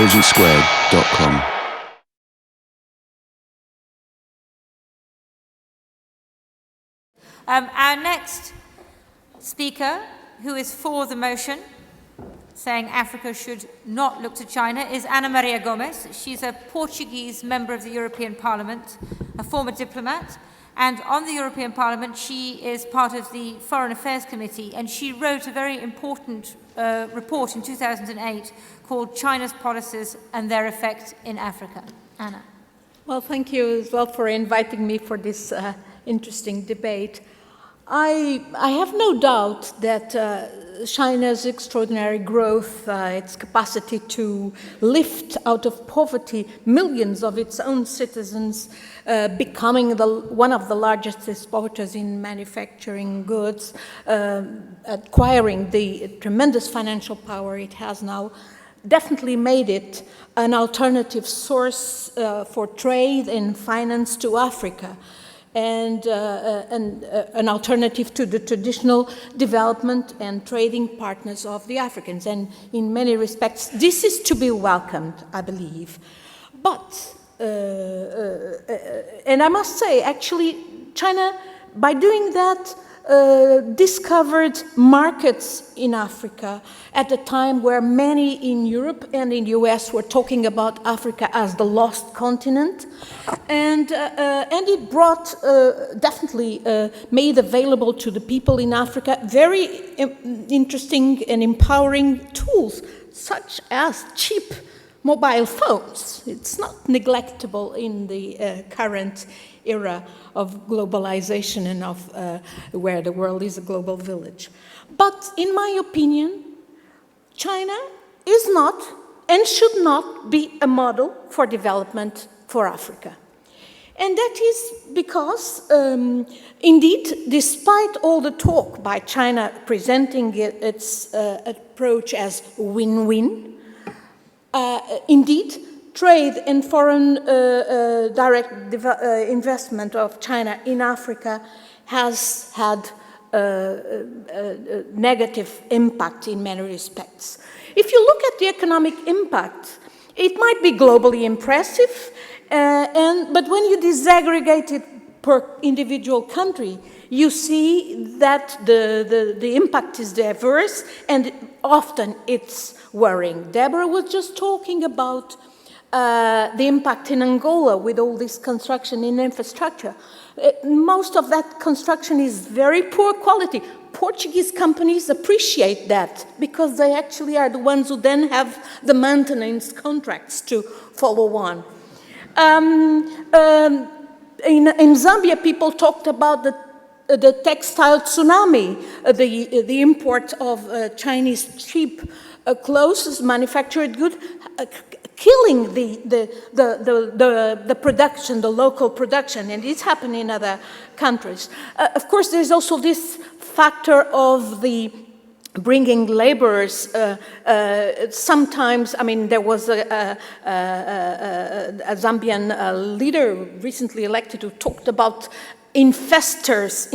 intelligencesquared.com. Our next speaker, who is for the motion, saying Africa should not look to China, is Maria Gomes. She's a Portuguese member of the European Parliament, a former diplomat, and on the European Parliament she is part of the Foreign Affairs Committee, and she wrote a very important report in 2008 called China's Policies and Their Effect in Africa. Anna. Well, thank you as well for inviting me for this interesting debate. I have no doubt that China's extraordinary growth, its capacity to lift out of poverty millions of its own citizens, becoming one of the largest exporters in manufacturing goods, acquiring the tremendous financial power it has now, definitely made it an alternative source for trade and finance to Africa. And an alternative to the traditional development and trading partners of the Africans. And in many respects, this is to be welcomed, I believe. But, and I must say, actually, China, by doing that, discovered markets in Africa at a time where many in Europe and in the US were talking about Africa as the lost continent. And it brought, definitely made available to the people in Africa very interesting and empowering tools, such as cheap mobile phones. It's not neglectable in the current era of globalization and of where the world is a global village. But in my opinion, China is not and should not be a model for development for Africa. And that is because, indeed, despite all the talk by China presenting its approach as win-win, indeed, trade and foreign direct investment of China in Africa has had a negative impact in many respects. If you look at the economic impact, it might be globally impressive, but when you disaggregate it per individual country, you see that the impact is diverse and often it's worrying. Deborah was just talking about the impact in Angola with all this construction in infrastructure. Most of that construction is very poor quality. Portuguese companies appreciate that because they actually are the ones who then have the maintenance contracts to follow on. In Zambia, people talked about the textile tsunami, the import of Chinese cheap clothes, manufactured goods, killing the production, the local production, and it's happened in other countries. Of course, there's also this factor of the bringing laborers. Sometimes, I mean, there was a Zambian leader recently elected who talked about infestors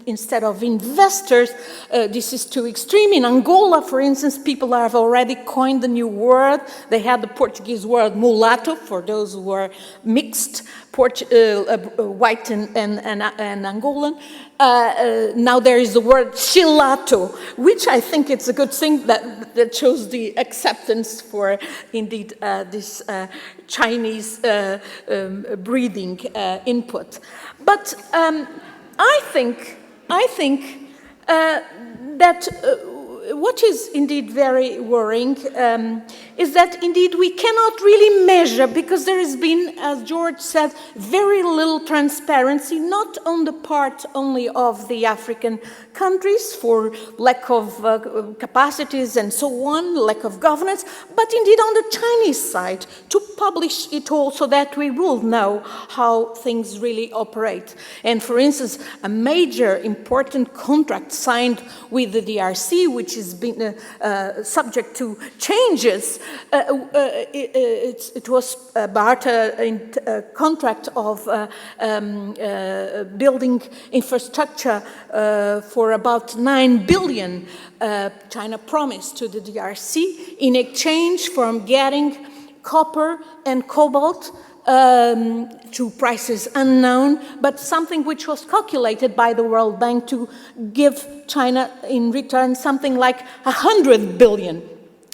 instead of investors. This is too extreme. In Angola, for instance, people have already coined the new word. They had the Portuguese word mulatto for those who were mixed, white and Angolan. Now there is the word chilato, which I think it's a good thing that shows the acceptance for, indeed, this Chinese breeding input. But I think that what is indeed very worrying is that indeed we cannot really measure, because there has been, as George said, very little transparency, not on the part only of the African countries for lack of capacities and so on, lack of governance, but indeed on the Chinese side, to publish it all so that we will know how things really operate. And for instance, a major important contract signed with the DRC, which has been subject to changes, it was about a contract of building infrastructure for about 9 billion China promised to the DRC in exchange for getting copper and cobalt, to prices unknown, but something which was calculated by the World Bank to give China in return something like 100 billion.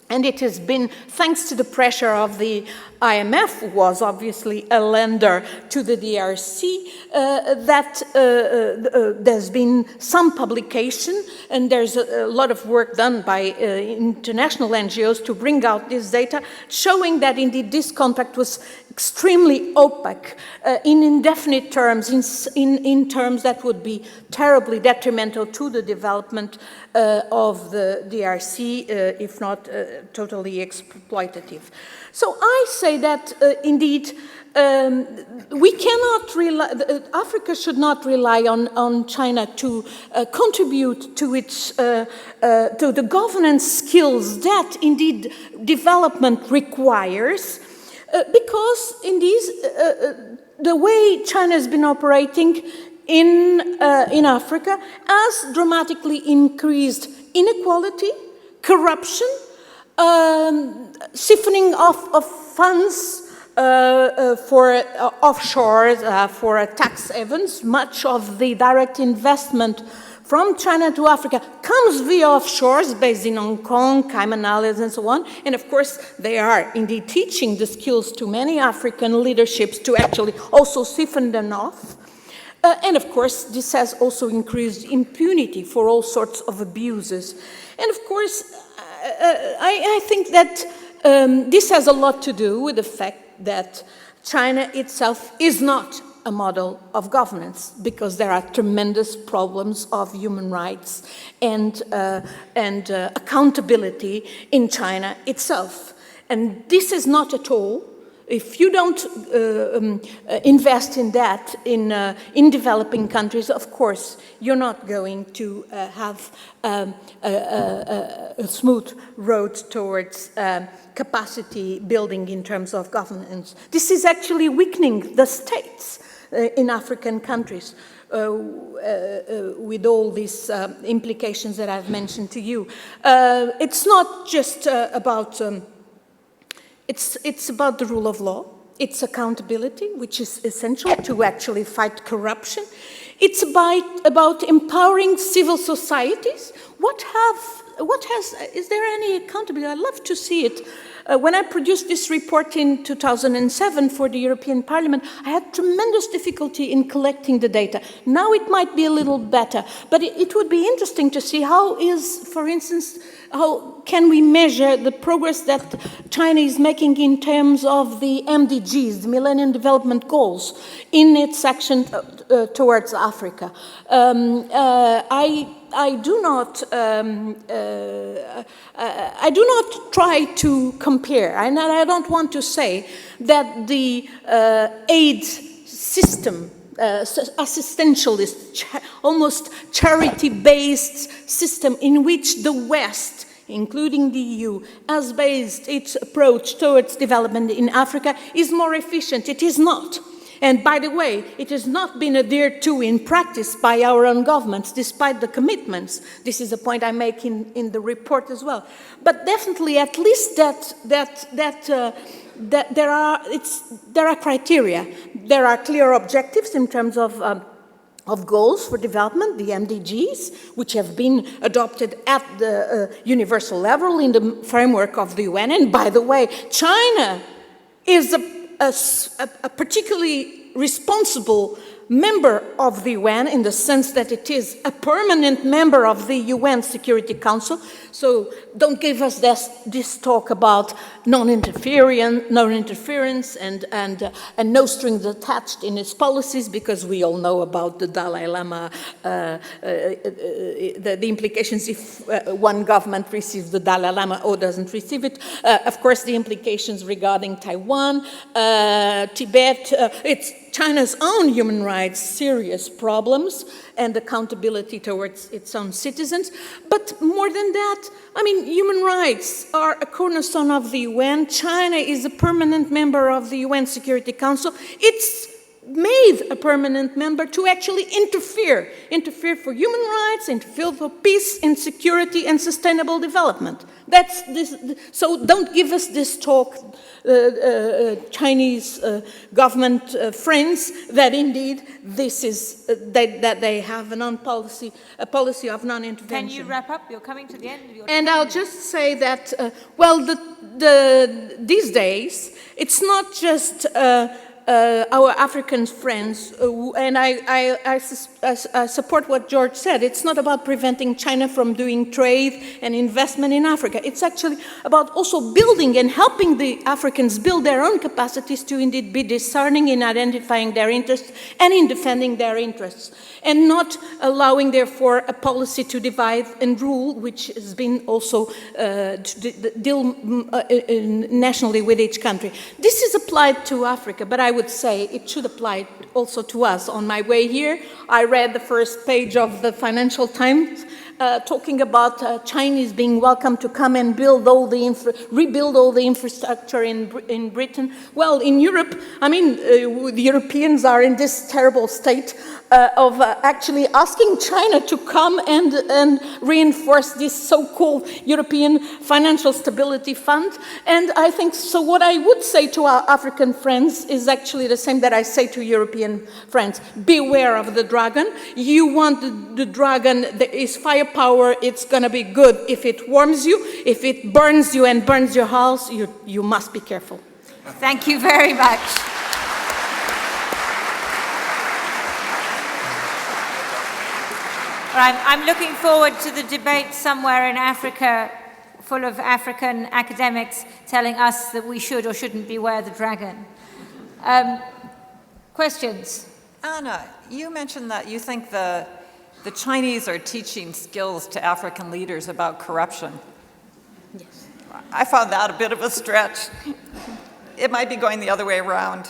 And it has been, thanks to the pressure of the IMF, who was obviously a lender to the DRC, that there's been some publication, and there's a lot of work done by international NGOs to bring out this data, showing that indeed this contract was extremely opaque, in indefinite terms, in terms that would be terribly detrimental to the development of the DRC, if not totally exploitative. So I say that indeed we cannot rely, Africa should not rely on China to contribute to its to the governance skills that indeed development requires. Because indeed, the way China has been operating in Africa has dramatically increased inequality, corruption, siphoning off of funds for offshore, for tax havens. Much of the direct investment from China to Africa comes via offshores based in Hong Kong, Cayman Islands, and so on. And of course, they are indeed teaching the skills to many African leaderships to actually also siphon them off. And of course, this has also increased impunity for all sorts of abuses. And of course, I think that this has a lot to do with the fact that China itself is not a model of governance, because there are tremendous problems of human rights and accountability in China itself. And this is not at all, if you don't invest in that in developing countries, of course, you're not going to have a smooth road towards capacity building in terms of governance. This is actually weakening the states in African countries, with all these implications that I've mentioned to you. It's not just about, it's about the rule of law, it's accountability, which is essential to actually fight corruption. It's about empowering civil societies. Is there any accountability? I'd love to see it. When I produced this report in 2007 for the European Parliament, I had tremendous difficulty in collecting the data. Now it might be a little better, but it would be interesting to see how is, for instance, how can we measure the progress that China is making in terms of the MDGs, the Millennium Development Goals, in its action towards Africa. I do not try to compare, and I don't want to say that the aid system, assistentialist, almost charity-based system in which the West, including the EU, has based its approach towards development in Africa is more efficient. It is not. And by the way, it has not been adhered to in practice by our own governments, despite the commitments. This is a point I make in the report as well. But definitely, at least that there are criteria. There are clear objectives in terms of goals for development, the MDGs, which have been adopted at the universal level in the framework of the UN. And by the way, China is a particularly responsible member of the UN in the sense that it is a permanent member of the UN Security Council. So don't give us this talk about non-interference and no strings attached in its policies, because we all know about the Dalai Lama, the implications if one government receives the Dalai Lama or doesn't receive it. Of course, the implications regarding Taiwan, Tibet, it's China's own human rights, serious problems, and accountability towards its own citizens. But more than that, I mean, human rights are a cornerstone of the UN. China is a permanent member of the UN Security Council. It's made a permanent member to actually interfere for human rights, interfere for peace and security and sustainable development. That's this. So don't give us this talk, Chinese government friends, that indeed this is that they have a policy of non-intervention. Can you wrap up? You're coming to the end of your. And I'll just say that these days it's not just our African friends, and I support what George said. It's not about preventing China from doing trade and investment in Africa. It's actually about also building and helping the Africans build their own capacities to indeed be discerning in identifying their interests and in defending their interests, and not allowing, therefore, a policy to divide and rule, which has been also deal nationally with each country. This is applied to Africa, but I would say it should apply also to us. On my way here, I read the first page of the Financial Times talking about Chinese being welcome to come and rebuild all the infrastructure in Britain. Well, in Europe, I mean, the Europeans are in this terrible state of actually asking China to come and reinforce this so-called European Financial Stability Fund. And I think, so what I would say to our African friends is actually the same that I say to European friends. Beware of the dragon. You want the dragon that is firepower, it's going to be good. If it warms you, if it burns you and burns your house, you must be careful. Thank you very much. I'm looking forward to the debate somewhere in Africa, full of African academics telling us that we should or shouldn't beware the dragon. Questions? Anna, you mentioned that you think the Chinese are teaching skills to African leaders about corruption. Yes. I found that a bit of a stretch. It might be going the other way around.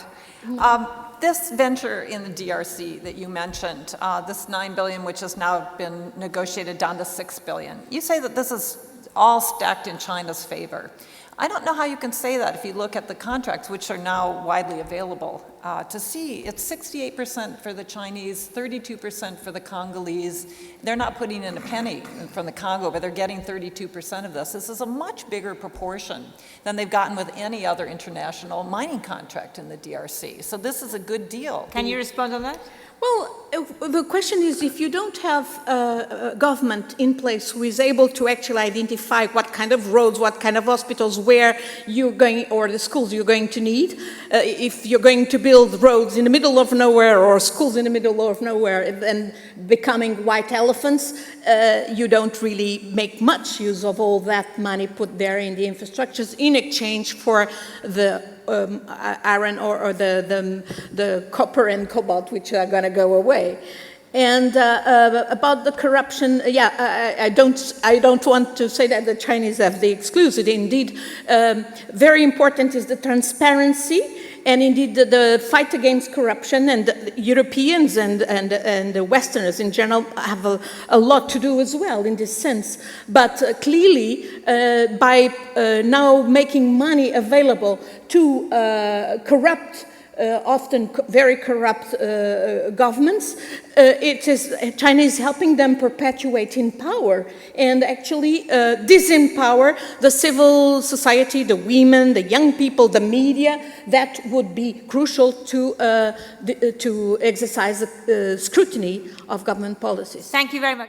This venture in the DRC that you mentioned, this $9 billion, which has now been negotiated down to $6 billion, you say that this is all stacked in China's favor. I don't know how you can say that if you look at the contracts, which are now widely available, to see it's 68% for the Chinese, 32% for the Congolese. They're not putting in a penny from the Congo, but they're getting 32% of this. This is a much bigger proportion than they've gotten with any other international mining contract in the DRC. So this is a good deal. Can you respond on that? Well, the question is, if you don't have a government in place who is able to actually identify what kind of roads, what kind of hospitals, where you're going, or the schools you're going to need, if you're going to build roads in the middle of nowhere or schools in the middle of nowhere and becoming white elephants, you don't really make much use of all that money put there in the infrastructures in exchange for the iron or the copper and cobalt, which are going to go away. And about the corruption, I don't want to say that the Chinese have the exclusive. Indeed, very important is the transparency, and indeed the fight against corruption. And the Europeans and the Westerners in general have a lot to do as well in this sense. But clearly, by now making money available to corrupt, often very corrupt governments, China is helping them perpetuate in power and actually disempower the civil society, the women, the young people, the media. That would be crucial to exercise scrutiny of government policies. Thank you very much.